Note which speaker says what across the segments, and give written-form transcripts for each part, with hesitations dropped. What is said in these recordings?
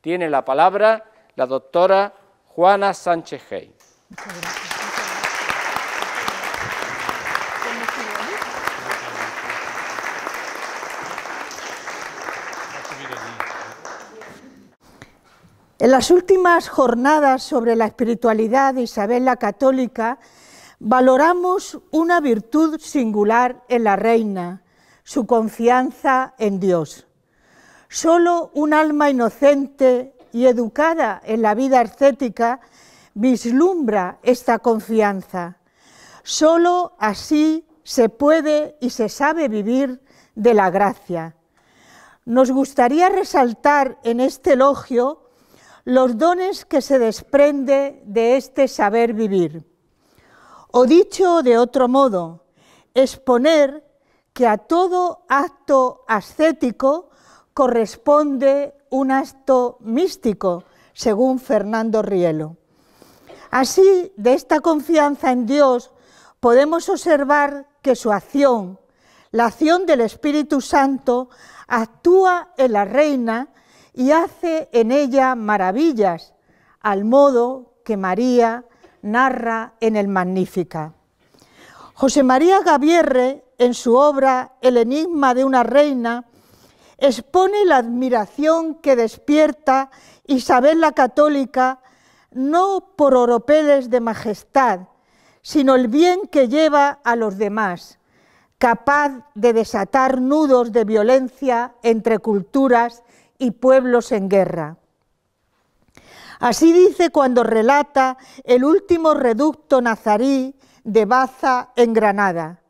Speaker 1: Tiene la palabra la doctora Juana Sánchez Gey.
Speaker 2: En las últimas jornadas sobre la espiritualidad de Isabel la Católica valoramos una virtud singular en la reina, su confianza en Dios. Solo un alma inocente y educada en la vida ascética vislumbra esta confianza. Solo así se puede y se sabe vivir de la gracia. Nos gustaría resaltar en este elogio los dones que se desprende de este saber vivir. O dicho de otro modo, exponer que a todo acto ascético corresponde un acto místico, según Fernando Rielo. Así, de esta confianza en Dios, podemos observar que su acción, la acción del Espíritu Santo, actúa en la reina y hace en ella maravillas, al modo que María narra en el Magnífica. José María Gabierre, en su obra El enigma de una reina, expone la admiración que despierta Isabel la Católica no por oropeles de majestad, sino el bien que lleva a los demás, capaz de desatar nudos de violencia entre culturas y pueblos en guerra. Así dice cuando relata el último reducto nazarí de Baza en Granada.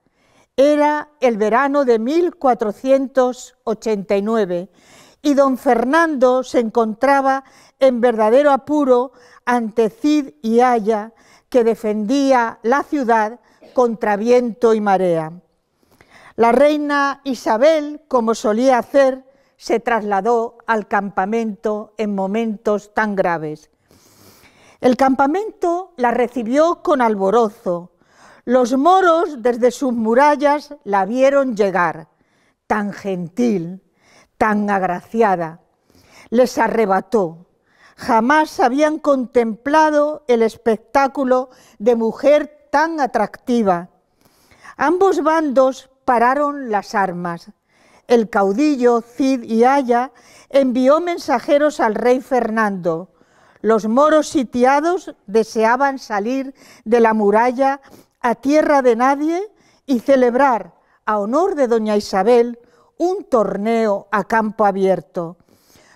Speaker 2: Era el verano de 1489 y don Fernando se encontraba en verdadero apuro ante Cid y Aya, que defendía la ciudad contra viento y marea. La reina Isabel, como solía hacer, se trasladó al campamento en momentos tan graves. El campamento la recibió con alborozo. Los moros desde sus murallas la vieron llegar, tan gentil, tan agraciada. Les arrebató. Jamás habían contemplado el espectáculo de mujer tan atractiva. Ambos bandos pararon las armas. El caudillo Cid y Aya envió mensajeros al rey Fernando. Los moros sitiados deseaban salir de la muralla a tierra de nadie y celebrar, a honor de doña Isabel, un torneo a campo abierto.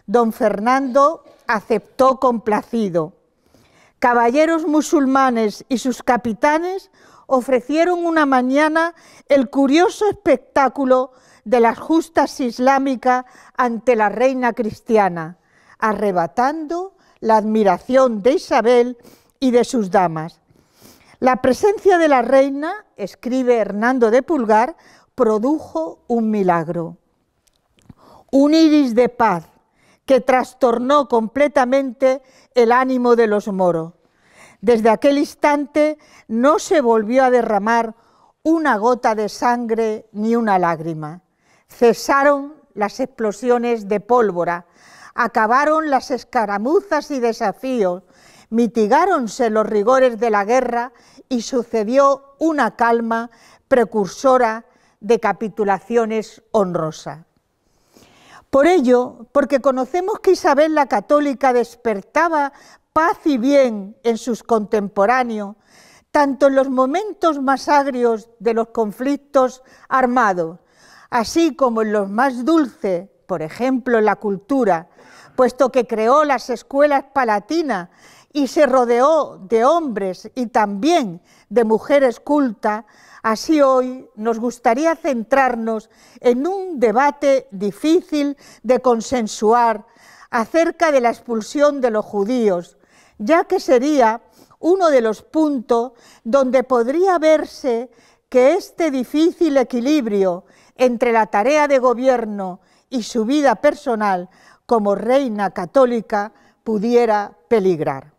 Speaker 2: Don Fernando aceptó complacido. Caballeros musulmanes y sus capitanes ofrecieron una mañana el curioso espectáculo de las justas islámicas ante la reina cristiana, arrebatando la admiración de Isabel y de sus damas. La presencia de la reina, escribe Hernando de Pulgar, produjo un milagro. Un iris de paz que trastornó completamente el ánimo de los moros. Desde aquel instante no se volvió a derramar una gota de sangre ni una lágrima. Cesaron las explosiones de pólvora, acabaron las escaramuzas y desafíos, mitigáronse los rigores de la guerra y sucedió una calma precursora de capitulaciones honrosas. Por ello, porque conocemos que Isabel la Católica despertaba paz y bien en sus contemporáneos, tanto en los momentos más agrios de los conflictos armados, así como en los más dulces, por ejemplo en la cultura, puesto que creó las escuelas palatinas y se rodeó de hombres y también de mujeres cultas, así hoy nos gustaría centrarnos en un debate difícil de consensuar acerca de la expulsión de los judíos, ya que sería uno de los puntos donde podría verse que este difícil equilibrio entre la tarea de gobierno y su vida personal como reina católica pudiera peligrar.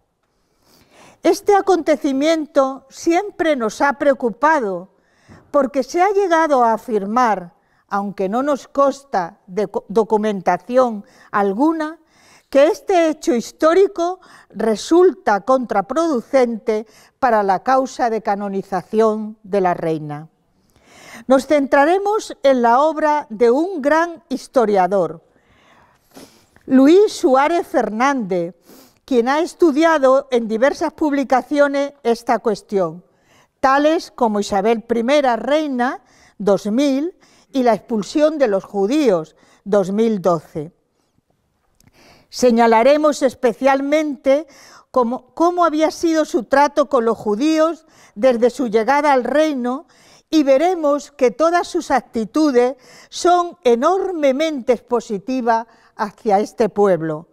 Speaker 2: Este acontecimiento siempre nos ha preocupado porque se ha llegado a afirmar, aunque no nos consta de documentación alguna, que este hecho histórico resulta contraproducente para la causa de canonización de la reina. Nos centraremos en la obra de un gran historiador, Luis Suárez Fernández, quien ha estudiado en diversas publicaciones esta cuestión, tales como Isabel I, reina, 2000, y la expulsión de los judíos, 2012. Señalaremos especialmente cómo había sido su trato con los judíos desde su llegada al reino, y veremos que todas sus actitudes son enormemente positivas hacia este pueblo,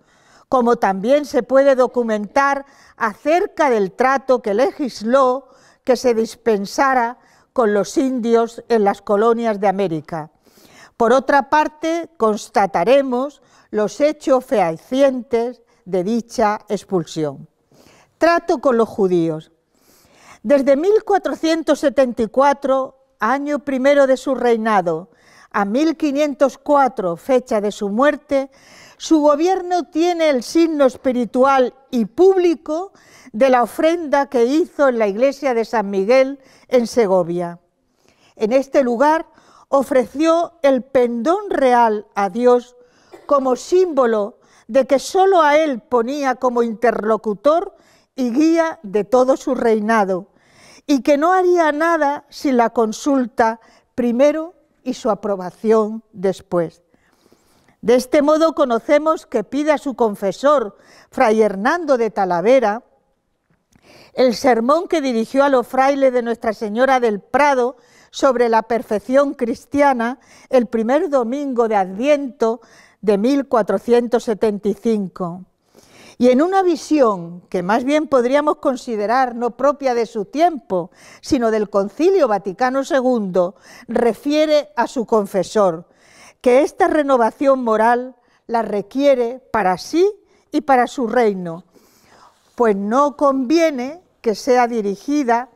Speaker 2: como también se puede documentar acerca del trato que legisló que se dispensara con los indios en las colonias de América. Por otra parte, constataremos los hechos fehacientes de dicha expulsión. Trato con los judíos. Desde 1474, año primero de su reinado, a 1504, fecha de su muerte, su gobierno tiene el signo espiritual y público de la ofrenda que hizo en la iglesia de San Miguel en Segovia. En este lugar ofreció el pendón real a Dios como símbolo de que sólo a él ponía como interlocutor y guía de todo su reinado, y que no haría nada sin la consulta primero y su aprobación después. De este modo conocemos que pide a su confesor, Fray Hernando de Talavera, el sermón que dirigió a los frailes de Nuestra Señora del Prado sobre la perfección cristiana el primer domingo de Adviento de 1475. Y en una visión que más bien podríamos considerar no propia de su tiempo, sino del Concilio Vaticano II, refiere a su confesor que esta renovación moral la requiere para sí y para su reino, pues no conviene que sea dirigida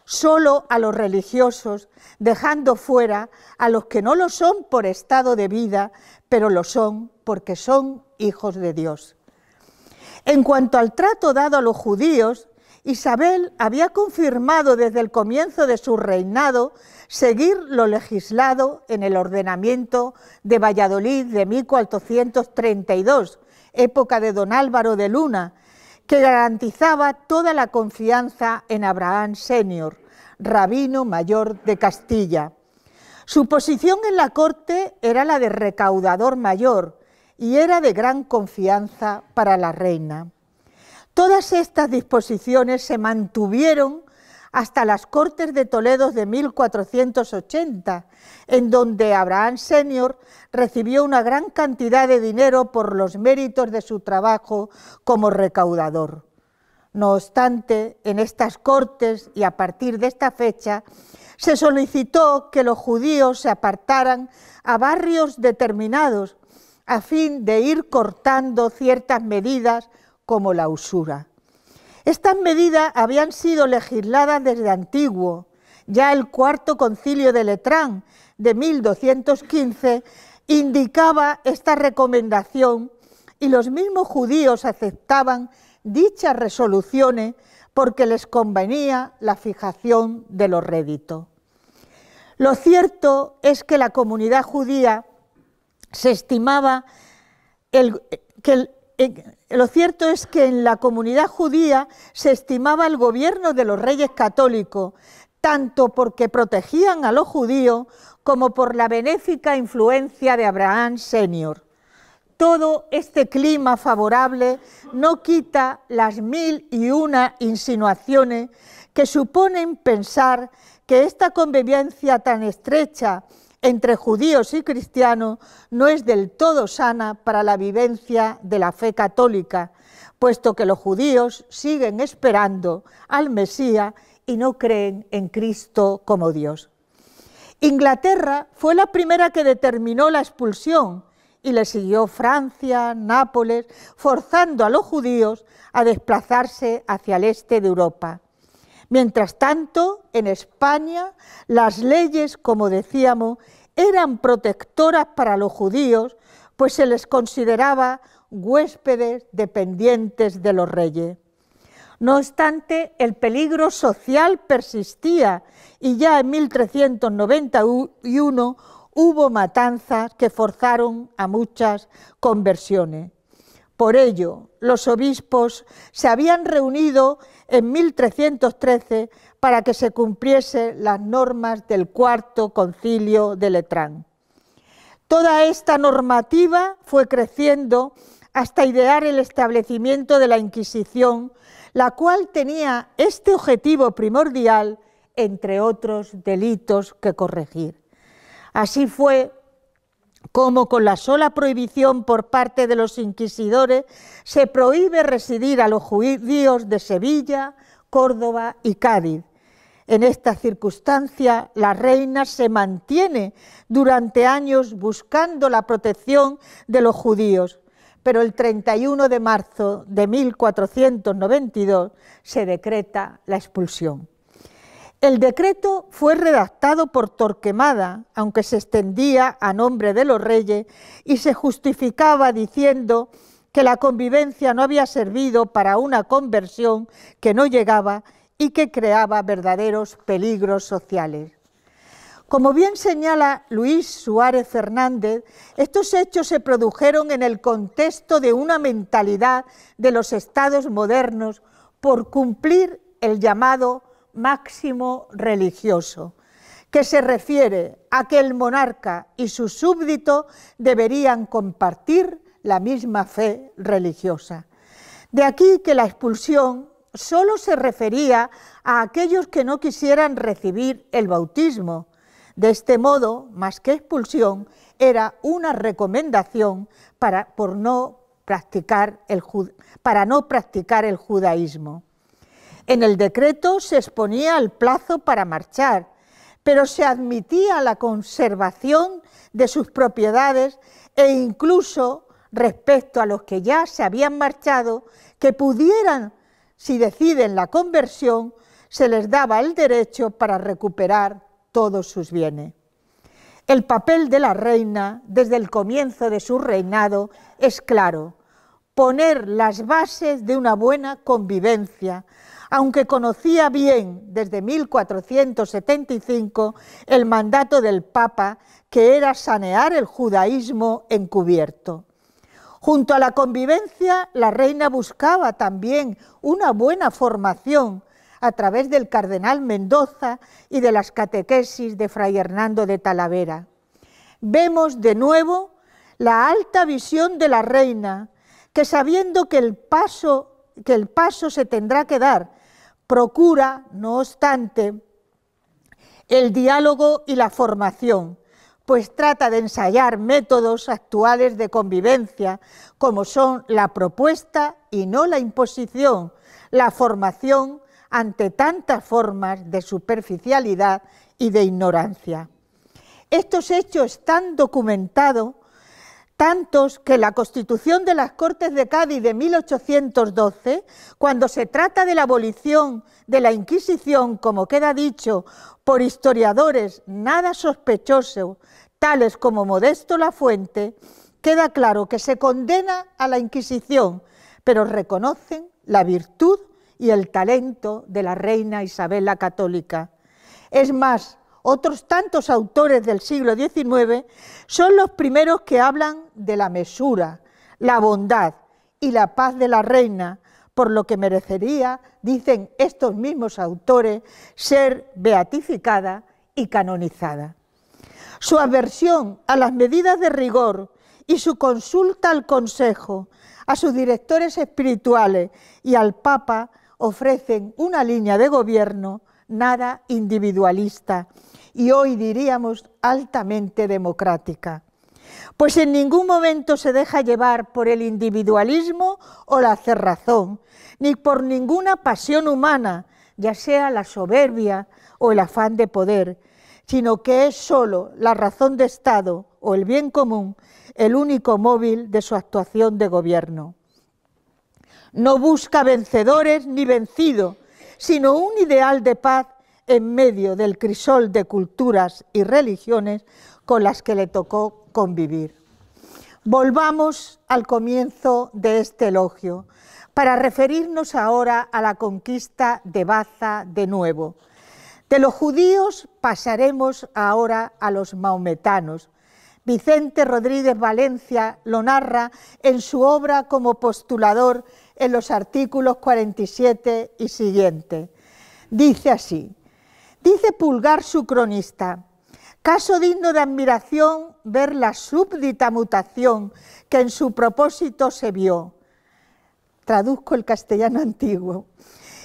Speaker 2: solo a los religiosos, dejando fuera a los que no lo son por estado de vida, pero lo son porque son hijos de Dios. En cuanto al trato dado a los judíos, Isabel había confirmado desde el comienzo de su reinado seguir lo legislado en el ordenamiento de Valladolid de 1432, época de don Álvaro de Luna, que garantizaba toda la confianza en Abraham Senior, rabino mayor de Castilla. Su posición en la corte era la de recaudador mayor y era de gran confianza para la reina. Todas estas disposiciones se mantuvieron hasta las Cortes de Toledo de 1480, en donde Abraham Senior recibió una gran cantidad de dinero por los méritos de su trabajo como recaudador. No obstante, en estas Cortes y a partir de esta fecha, se solicitó que los judíos se apartaran a barrios determinados a fin de ir cortando ciertas medidas como la usura. Estas medidas habían sido legisladas desde antiguo. Ya el Cuarto Concilio de Letrán de 1215 indicaba esta recomendación y los mismos judíos aceptaban dichas resoluciones porque les convenía la fijación de los réditos. Lo cierto es que la comunidad judía se estimaba Lo cierto es que en la comunidad judía se estimaba el gobierno de los reyes católicos, tanto porque protegían a los judíos como por la benéfica influencia de Abraham Senior. Todo este clima favorable no quita las 1001 insinuaciones que suponen pensar que esta convivencia tan estrecha entre judíos y cristianos no es del todo sana para la vivencia de la fe católica, puesto que los judíos siguen esperando al Mesías y no creen en Cristo como Dios. Inglaterra fue la primera que determinó la expulsión y le siguió Francia, Nápoles, forzando a los judíos a desplazarse hacia el este de Europa. Mientras tanto, en España, las leyes, como decíamos, eran protectoras para los judíos, pues se les consideraba huéspedes dependientes de los reyes. No obstante, el peligro social persistía y ya en 1391 hubo matanzas que forzaron a muchas conversiones. Por ello, los obispos se habían reunido en 1313 para que se cumpliesen las normas del Cuarto Concilio de Letrán. Toda esta normativa fue creciendo hasta idear el establecimiento de la Inquisición, la cual tenía este objetivo primordial, entre otros delitos que corregir. Así fue como con la sola prohibición por parte de los inquisidores se prohíbe residir a los judíos de Sevilla, Córdoba y Cádiz. En esta circunstancia, la reina se mantiene durante años buscando la protección de los judíos, pero el 31 de marzo de 1492 se decreta la expulsión. El decreto fue redactado por Torquemada, aunque se extendía a nombre de los reyes y se justificaba diciendo que la convivencia no había servido para una conversión que no llegaba y que creaba verdaderos peligros sociales. Como bien señala Luis Suárez Fernández, estos hechos se produjeron en el contexto de una mentalidad de los estados modernos por cumplir el llamado máximo religioso, que se refiere a que el monarca y sus súbditos deberían compartir la misma fe religiosa. De aquí que la expulsión solo se refería a aquellos que no quisieran recibir el bautismo. De este modo, más que expulsión, era una recomendación para no practicar el judaísmo. En el decreto se exponía el plazo para marchar, pero se admitía la conservación de sus propiedades e incluso respecto a los que ya se habían marchado, que pudieran, si deciden la conversión, se les daba el derecho para recuperar todos sus bienes. El papel de la reina desde el comienzo de su reinado es claro: poner las bases de una buena convivencia, aunque conocía bien desde 1475 el mandato del Papa, que era sanear el judaísmo encubierto. Junto a la convivencia, la reina buscaba también una buena formación a través del cardenal Mendoza y de las catequesis de Fray Hernando de Talavera. Vemos de nuevo la alta visión de la reina, que sabiendo que el paso se tendrá que dar, procura, no obstante, el diálogo y la formación, pues trata de ensayar métodos actuales de convivencia, como son la propuesta y no la imposición, la formación ante tantas formas de superficialidad y de ignorancia. Estos hechos están documentados, tantos que la Constitución de las Cortes de Cádiz de 1812, cuando se trata de la abolición de la Inquisición, como queda dicho por historiadores nada sospechosos, tales como Modesto Lafuente, queda claro que se condena a la Inquisición, pero reconocen la virtud y el talento de la reina Isabel la Católica. Es más, otros tantos autores del siglo XIX son los primeros que hablan de la mesura, la bondad y la paz de la reina, por lo que merecería, dicen estos mismos autores, ser beatificada y canonizada. Su aversión a las medidas de rigor y su consulta al Consejo, a sus directores espirituales y al Papa ofrecen una línea de gobierno nada individualista y hoy diríamos altamente democrática, pues en ningún momento se deja llevar por el individualismo o la cerrazón, ni por ninguna pasión humana, ya sea la soberbia o el afán de poder, sino que es solo la razón de Estado o el bien común el único móvil de su actuación de gobierno. No busca vencedores ni vencidos, sino un ideal de paz en medio del crisol de culturas y religiones con las que le tocó convivir. Volvamos al comienzo de este elogio, para referirnos ahora a la conquista de Baza de nuevo. De los judíos pasaremos ahora a los maometanos. Vicente Rodríguez Valencia lo narra en su obra como postulador en los artículos 47 y siguiente. Dice así, dice Pulgar su cronista, caso digno de admiración ver la súbdita mutación que en su propósito se vio. Traduzco el castellano antiguo.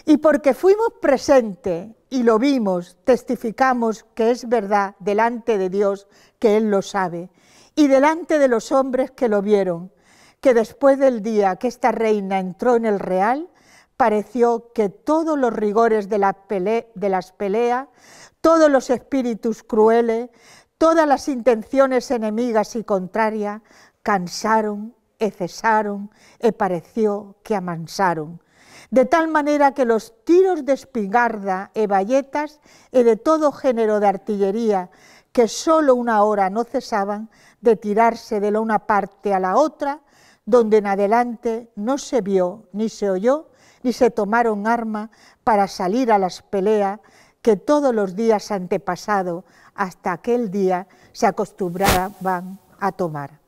Speaker 2: Y porque fuimos presentes y lo vimos, testificamos que es verdad delante de Dios, que Él lo sabe, y delante de los hombres que lo vieron, que después del día que esta reina entró en el real, pareció que todos los rigores de las peleas, todos los espíritus crueles, todas las intenciones enemigas y contrarias, cansaron, cesaron, y pareció que amansaron. De tal manera que los tiros de espingarda y bayetas y de todo género de artillería que solo una hora no cesaban de tirarse de la una parte a la otra, donde en adelante no se vio ni se oyó, ni se tomaron armas para salir a las peleas que todos los días antepasados hasta aquel día se acostumbraban a tomar.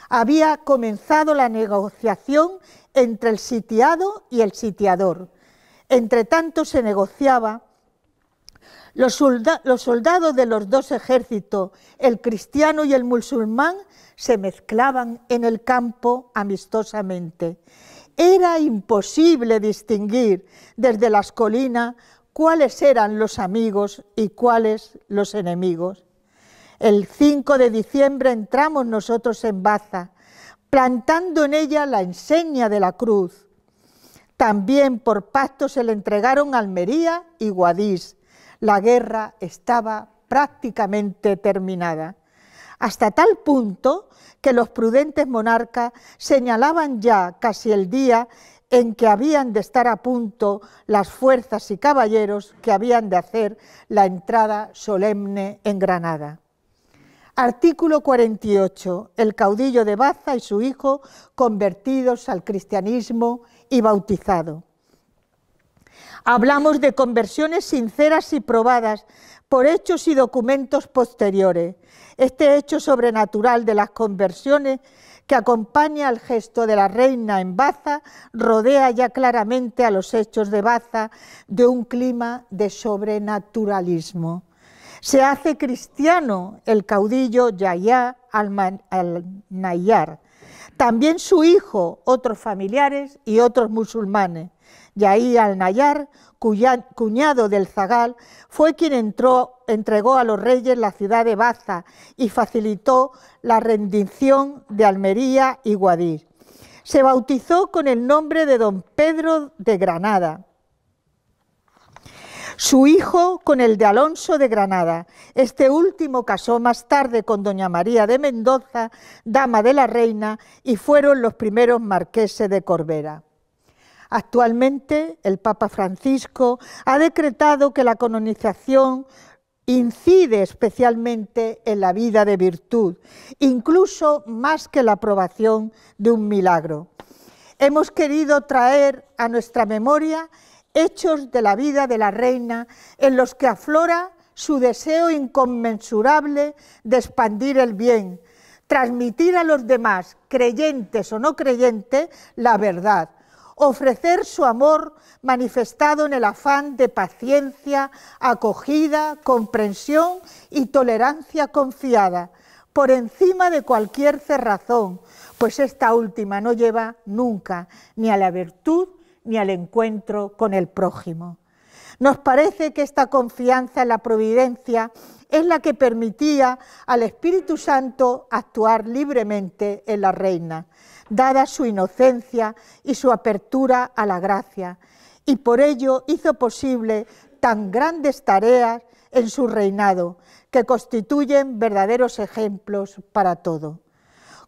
Speaker 2: Había comenzado la negociación entre el sitiado y el sitiador. Entre tanto se negociaba, los soldados de los dos ejércitos, el cristiano y el musulmán, se mezclaban en el campo amistosamente. Era imposible distinguir desde las colinas cuáles eran los amigos y cuáles los enemigos. El 5 de diciembre entramos nosotros en Baza, plantando en ella la enseña de la cruz. También por pacto se le entregaron Almería y Guadix. La guerra estaba prácticamente terminada, hasta tal punto que los prudentes monarcas señalaban ya casi el día en que habían de estar a punto las fuerzas y caballeros que habían de hacer la entrada solemne en Granada. Artículo 48. El caudillo de Baza y su hijo convertidos al cristianismo y bautizados. Hablamos de conversiones sinceras y probadas por hechos y documentos posteriores. Este hecho sobrenatural de las conversiones que acompaña al gesto de la reina en Baza rodea ya claramente a los hechos de Baza de un clima de sobrenaturalismo. Se hace cristiano el caudillo Yahya al-Nayyar, también su hijo, otros familiares y otros musulmanes. Yahya al-Nayyar, cuñado del zagal, fue quien entregó a los reyes la ciudad de Baza y facilitó la rendición de Almería y Guadix. Se bautizó con el nombre de don Pedro de Granada, su hijo con el de Alonso de Granada. Este último casó más tarde con doña María de Mendoza, dama de la reina, y fueron los primeros marqueses de Corbera. Actualmente el Papa Francisco ha decretado que la canonización incide especialmente en la vida de virtud, incluso más que la aprobación de un milagro. Hemos querido traer a nuestra memoria hechos de la vida de la reina en los que aflora su deseo inconmensurable de expandir el bien, transmitir a los demás, creyentes o no creyentes, la verdad, ofrecer su amor manifestado en el afán de paciencia, acogida, comprensión y tolerancia confiada, por encima de cualquier cerrazón, pues esta última no lleva nunca ni a la virtud ni al encuentro con el prójimo. Nos parece que esta confianza en la providencia es la que permitía al Espíritu Santo actuar libremente en la reina, dada su inocencia y su apertura a la gracia, y por ello hizo posible tan grandes tareas en su reinado, que constituyen verdaderos ejemplos para todo.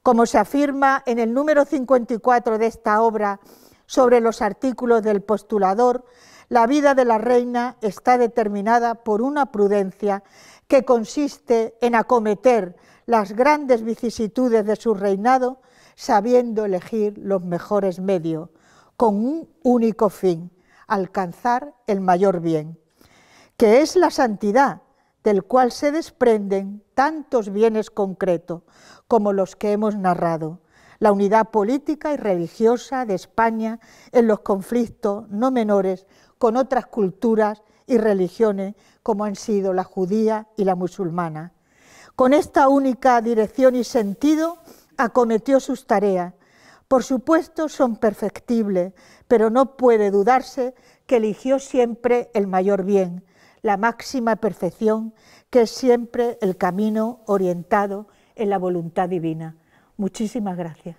Speaker 2: Como se afirma en el número 54 de esta obra, sobre los artículos del postulador, la vida de la reina está determinada por una prudencia que consiste en acometer las grandes vicisitudes de su reinado, sabiendo elegir los mejores medios, con un único fin: alcanzar el mayor bien, que es la santidad, del cual se desprenden tantos bienes concretos como los que hemos narrado: la unidad política y religiosa de España en los conflictos no menores con otras culturas y religiones como han sido la judía y la musulmana. Con esta única dirección y sentido acometió sus tareas. Por supuesto son perfectibles, pero no puede dudarse que eligió siempre el mayor bien, la máxima perfección, que es siempre el camino orientado en la voluntad divina. Muchísimas gracias.